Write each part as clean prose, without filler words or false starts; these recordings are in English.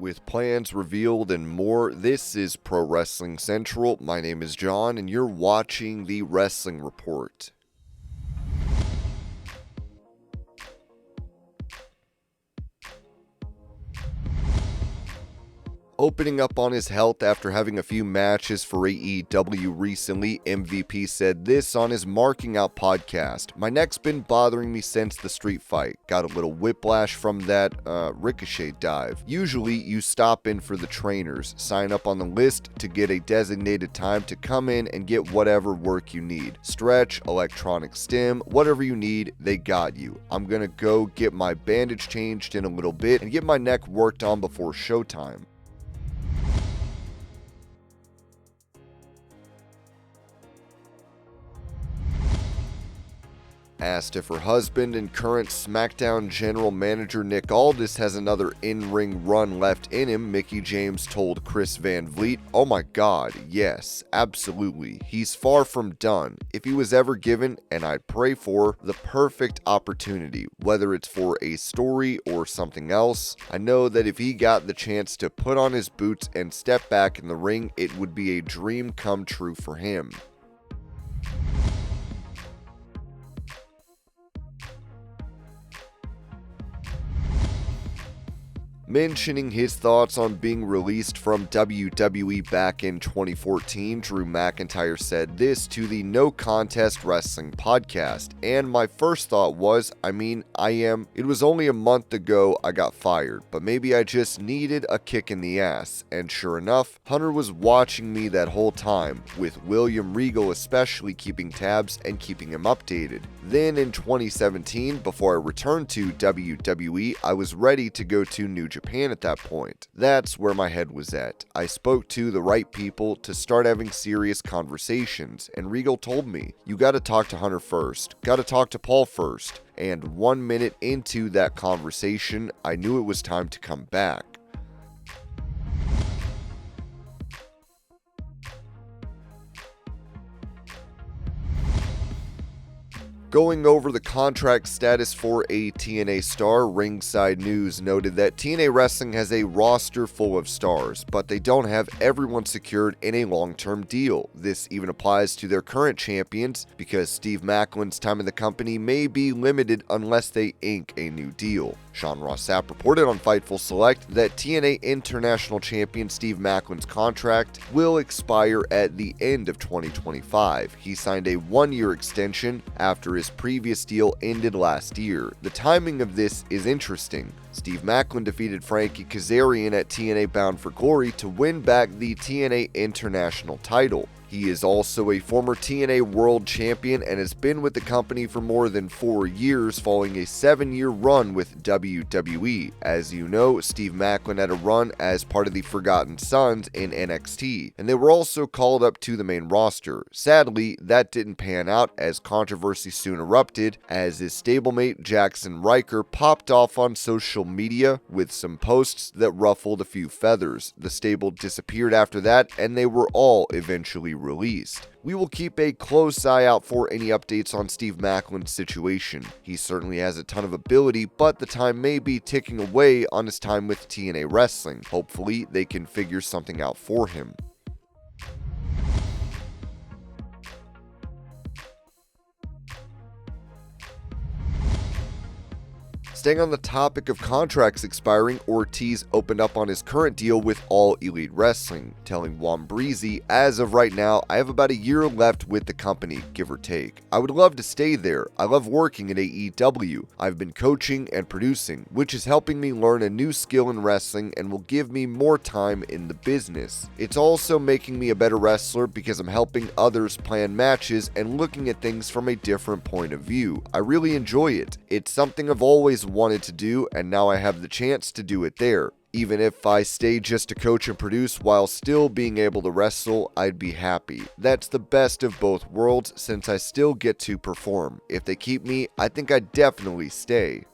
With plans revealed and more, this is Pro Wrestling Central. My name is John, and you're watching the Wrestling Report. Opening up on his health after having a few matches for AEW recently, MVP said this on his Marking Out podcast. "My neck's been bothering me since the street fight. Got a little whiplash from that ricochet dive. Usually you stop in for the trainers, sign up on the list to get a designated time to come in and get whatever work you need. Stretch, electronic stim, whatever you need, they got you. I'm gonna go get my bandage changed in a little bit and get my neck worked on before showtime." Asked if her husband and current SmackDown general manager Nick Aldis has another in-ring run left in him, Mickie James told Chris Van Vliet, "Oh my god, yes, absolutely. He's far from done. If he was ever given, and I'd pray for, the perfect opportunity, whether it's for a story or something else, I know that if he got the chance to put on his boots and step back in the ring, it would be a dream come true for him." Mentioning his thoughts on being released from WWE back in 2014, Drew McIntyre said this to the No Contest Wrestling podcast, "And my first thought was, it was only a month ago I got fired, but maybe I just needed a kick in the ass. And sure enough, Hunter was watching me that whole time, with William Regal especially keeping tabs and keeping him updated. Then in 2017, before I returned to WWE, I was ready to go to New Japan at that point. That's where my head was at. I spoke to the right people to start having serious conversations, and Regal told me, you gotta talk to Hunter first, gotta talk to Paul first. And 1 minute into that conversation, I knew it was time to come back." Going over the contract status for a TNA star, Ringside News noted that TNA Wrestling has a roster full of stars, but they don't have everyone secured in a long-term deal. This even applies to their current champions, because Steve Maclin's time in the company may be limited unless they ink a new deal. Sean Ross Sapp reported on Fightful Select that TNA International Champion Steve Maclin's contract will expire at the end of 2025. He signed a one-year extension after his previous deal ended last year. The timing of this is interesting. Steve Maclin defeated Frankie Kazarian at TNA Bound for Glory to win back the TNA International title. He is also a former TNA World Champion and has been with the company for more than 4 years, following a 7-year run with WWE. As you know, Steve Maclin had a run as part of the Forgotten Sons in NXT, and they were also called up to the main roster. Sadly, that didn't pan out, as controversy soon erupted, as his stablemate Jackson Riker popped off on social media with some posts that ruffled a few feathers. The stable disappeared after that, and they were all eventually released. We will keep a close eye out for any updates on Steve Maclin's situation. He certainly has a ton of ability, but the time may be ticking away on his time with TNA Wrestling. Hopefully, they can figure something out for him. Staying on the topic of contracts expiring, Ortiz opened up on his current deal with All Elite Wrestling, telling Juan Breezy, "As of right now, I have about a year left with the company, give or take. I would love to stay there. I love working at AEW. I've been coaching and producing, which is helping me learn a new skill in wrestling and will give me more time in the business. It's also making me a better wrestler because I'm helping others plan matches and looking at things from a different point of view. I really enjoy it. It's something I've always wanted to do, and now I have the chance to do it there. Even if I stay just to coach and produce while still being able to wrestle, I'd be happy. That's the best of both worlds since I still get to perform. If they keep me, I think I'd definitely stay."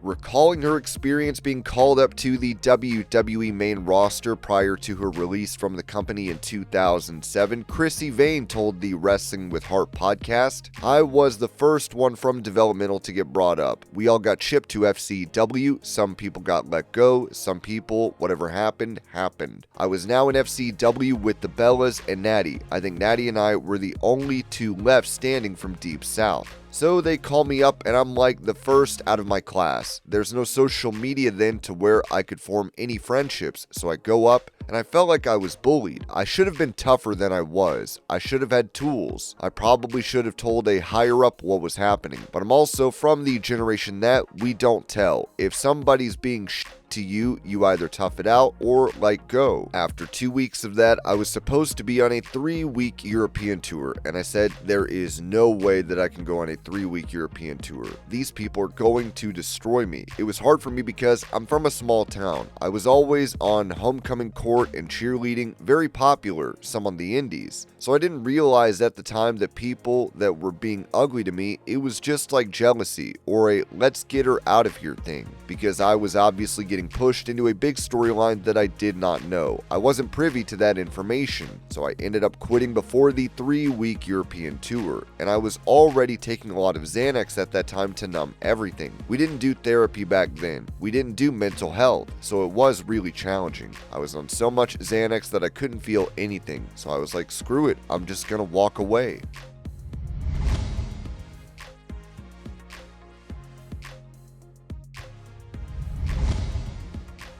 Recalling her experience being called up to the WWE main roster prior to her release from the company in 2007, Chrissy Vane told the Wrestling with Heart podcast, "I was the first one from developmental to get brought up. We all got shipped to FCW, some people got let go, some people, whatever happened, happened. I was now in FCW with the Bellas and Natty. I think Natty and I were the only two left standing from Deep South. So they call me up and I'm like the first out of my class. There's no social media then to where I could form any friendships, so I go up and I felt like I was bullied. I should have been tougher than I was. I should have had tools. I probably should have told a higher up what was happening. But I'm also from the generation that we don't tell. If somebody's being to you, you either tough it out or like go. After 2 weeks of that, I was supposed to be on a 3-week European tour, and I said there is no way that I can go on a 3-week European tour. These people are going to destroy me. It was hard for me because I'm from a small town. I was always on homecoming court and cheerleading, very popular, some on the indies. So I didn't realize at the time that people that were being ugly to me, it was just like jealousy or a let's get her out of here thing, because I was obviously getting pushed into a big storyline that I did not know. I wasn't privy to that information, so I ended up quitting before the 3-week European tour, and I was already taking a lot of XANAX at that time to numb everything. We didn't do therapy back then. We didn't do mental health, so it was really challenging. I was on so much XANAX that I couldn't feel anything, so I was like, screw it, I'm just gonna walk away.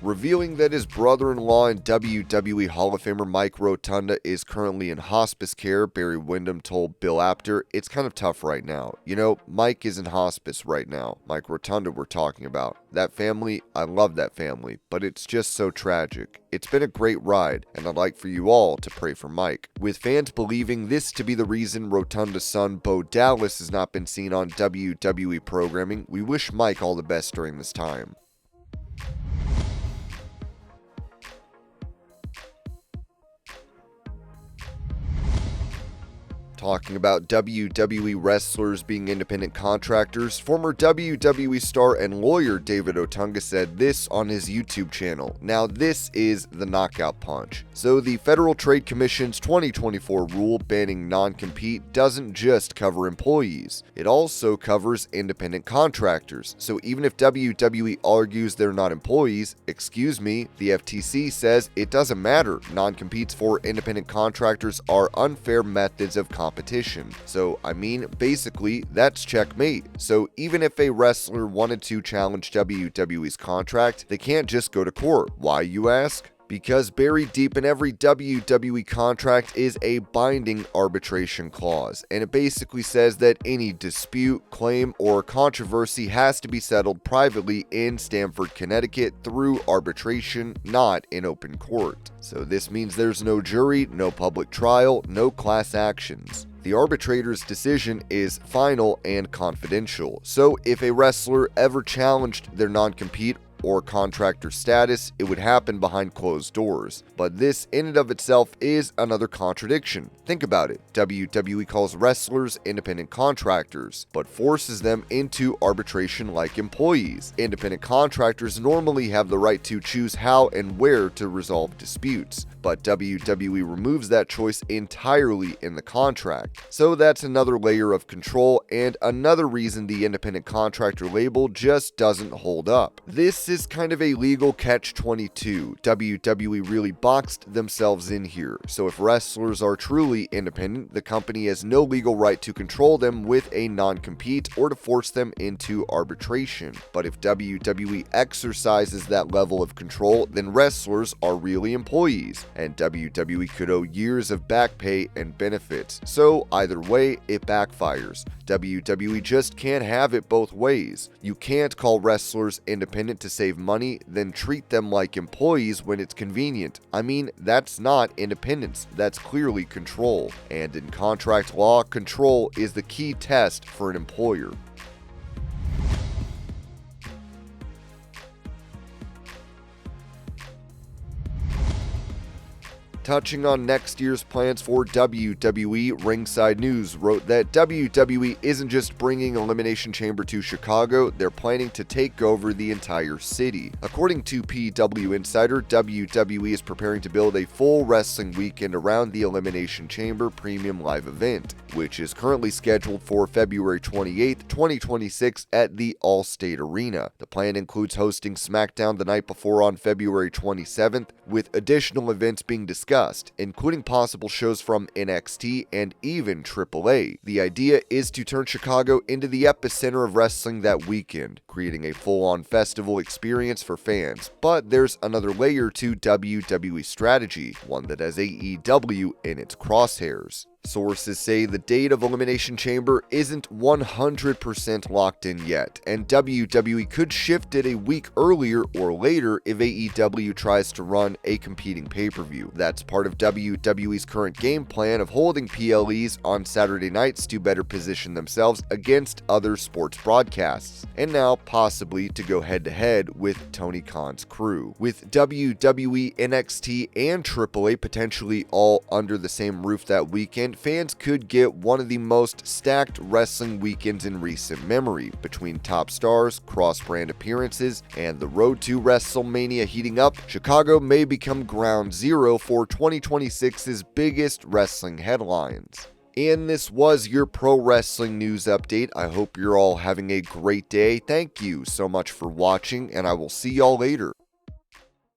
Revealing that his brother-in-law and WWE Hall of Famer Mike Rotunda is currently in hospice care, Barry Windham told Bill Apter, "It's kind of tough right now. You know, Mike is in hospice right now. Mike Rotunda we're talking about. That family, I love that family, but it's just so tragic. It's been a great ride, and I'd like for you all to pray for Mike." With fans believing this to be the reason Rotunda's son Bo Dallas has not been seen on WWE programming, we wish Mike all the best during this time. Talking about WWE wrestlers being independent contractors, former WWE star and lawyer David Otunga said this on his YouTube channel. Now this is the knockout punch. So the Federal Trade Commission's 2024 rule banning non-compete doesn't just cover employees. It also covers independent contractors. So even if WWE argues they're not employees, excuse me, the FTC says it doesn't matter. Non-competes for independent contractors are unfair methods of competition. So, I mean, basically, that's checkmate. So, even if a wrestler wanted to challenge WWE's contract, they can't just go to court. Why, you ask? Because buried deep in every WWE contract is a binding arbitration clause, and it basically says that any dispute, claim, or controversy has to be settled privately in Stamford, Connecticut through arbitration, not in open court. So this means there's no jury, no public trial, no class actions. The arbitrator's decision is final and confidential. So if a wrestler ever challenged their non-compete or contractor status, it would happen behind closed doors. But this in and of itself is another contradiction. Think about it. WWE calls wrestlers independent contractors, but forces them into arbitration like employees. Independent contractors normally have the right to choose how and where to resolve disputes, but WWE removes that choice entirely in the contract. So that's another layer of control and another reason the independent contractor label just doesn't hold up. This is kind of a legal catch-22. WWE really boxed themselves in here. So if wrestlers are truly independent, the company has no legal right to control them with a non-compete or to force them into arbitration. But if WWE exercises that level of control, then wrestlers are really employees, and WWE could owe years of back pay and benefits. So either way, it backfires. WWE just can't have it both ways. You can't call wrestlers independent to save money, then treat them like employees when it's convenient. I mean, that's not independence, that's clearly control. And in contract law, control is the key test for an employer. Touching on next year's plans for WWE, Ringside News wrote that WWE isn't just bringing Elimination Chamber to Chicago, they're planning to take over the entire city. According to PW Insider, WWE is preparing to build a full wrestling weekend around the Elimination Chamber premium live event, which is currently scheduled for February 28, 2026 at the Allstate Arena. The plan includes hosting SmackDown the night before on February 27th, with additional events being discussed, including possible shows from NXT and even AAA. The idea is to turn Chicago into the epicenter of wrestling that weekend, creating a full-on festival experience for fans. But there's another layer to WWE strategy, one that has AEW in its crosshairs. Sources say the date of Elimination Chamber isn't 100% locked in yet, and WWE could shift it a week earlier or later if AEW tries to run a competing pay-per-view. That's part of WWE's current game plan of holding PLEs on Saturday nights to better position themselves against other sports broadcasts, and now possibly to go head-to-head with Tony Khan's crew. With WWE, NXT, and AAA potentially all under the same roof that weekend, fans could get one of the most stacked wrestling weekends in recent memory. Between top stars, cross-brand appearances, and the road to WrestleMania heating up, Chicago may become ground zero for 2026's biggest wrestling headlines. And this was your pro wrestling news update. I hope you're all having a great day. Thank you so much for watching, and I will see y'all later.